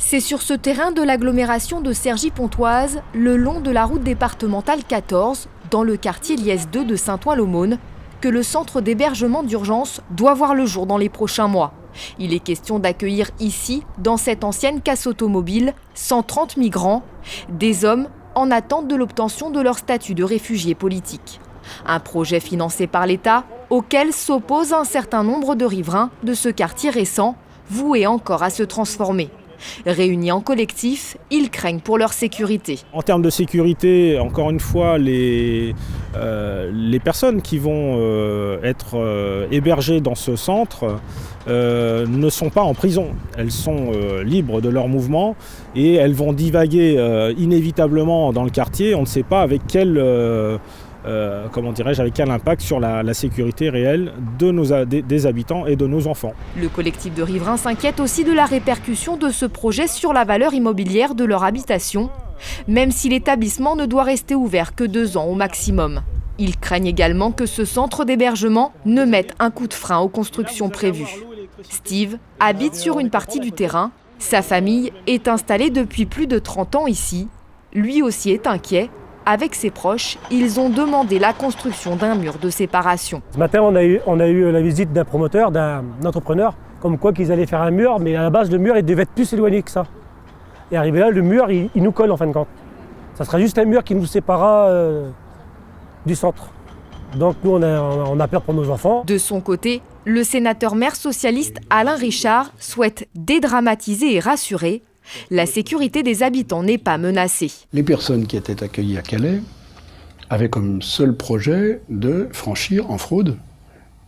C'est sur ce terrain de l'agglomération de Cergy-Pontoise, le long de la route départementale 14, dans le quartier Liesse 2 de Saint-Ouen-l'Aumône, que le centre d'hébergement d'urgence doit voir le jour dans les prochains mois. Il est question d'accueillir ici, dans cette ancienne casse automobile, 130 migrants, des hommes en attente de l'obtention de leur statut de réfugiés politiques. Un projet financé par l'État, auquel s'oppose un certain nombre de riverains de ce quartier récent, voué encore à se transformer. Réunis en collectif, ils craignent pour leur sécurité. En termes de sécurité, encore une fois, les personnes qui vont être hébergées dans ce centre ne sont pas en prison. Elles sont libres de leur mouvement et elles vont divaguer inévitablement dans le quartier. On ne sait pas avec avec quel impact sur la sécurité réelle des habitants et de nos enfants. Le collectif de riverains s'inquiète aussi de la répercussion de ce projet sur la valeur immobilière de leur habitation, même si l'établissement ne doit rester ouvert que 2 ans au maximum. Ils craignent également que ce centre d'hébergement ne mette un coup de frein aux constructions prévues. Steve habite sur une partie du terrain. Sa famille est installée depuis plus de 30 ans ici. Lui aussi est inquiet. Avec ses proches, ils ont demandé la construction d'un mur de séparation. Ce matin, on a eu la visite d'un promoteur, d'un entrepreneur, comme quoi qu'ils allaient faire un mur, mais à la base, le mur il devait être plus éloigné que ça. Et arrivé là, le mur, il nous colle en fin de compte. Ça sera juste un mur qui nous séparera du centre. Donc nous, on a peur pour nos enfants. De son côté, le sénateur maire socialiste Alain Richard souhaite dédramatiser et rassurer. La sécurité des habitants n'est pas menacée. Les personnes qui étaient accueillies à Calais avaient comme seul projet de franchir en fraude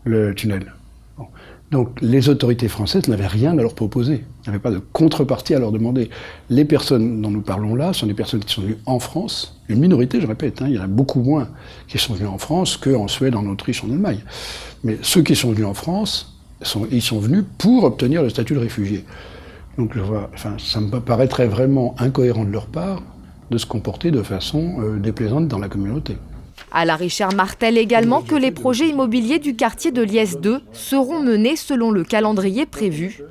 le tunnel. Bon. Donc les autorités françaises n'avaient rien à leur proposer, n'avaient pas de contrepartie à leur demander. Les personnes dont nous parlons là sont des personnes qui sont venues en France, une minorité je répète, il y en a beaucoup moins qui sont venus en France qu'en Suède, en Autriche, en Allemagne. Mais ceux qui sont venus en France, ils sont venus pour obtenir le statut de réfugié. Donc ça me paraîtrait vraiment incohérent de leur part de se comporter de façon déplaisante dans la communauté. Alain Richard martèle également que les projets immobiliers du quartier de Liesse 2 seront menés selon le calendrier prévu.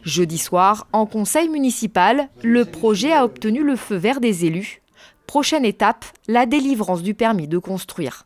Jeudi soir, en conseil municipal, le projet a obtenu le feu vert des élus. Prochaine étape, la délivrance du permis de construire.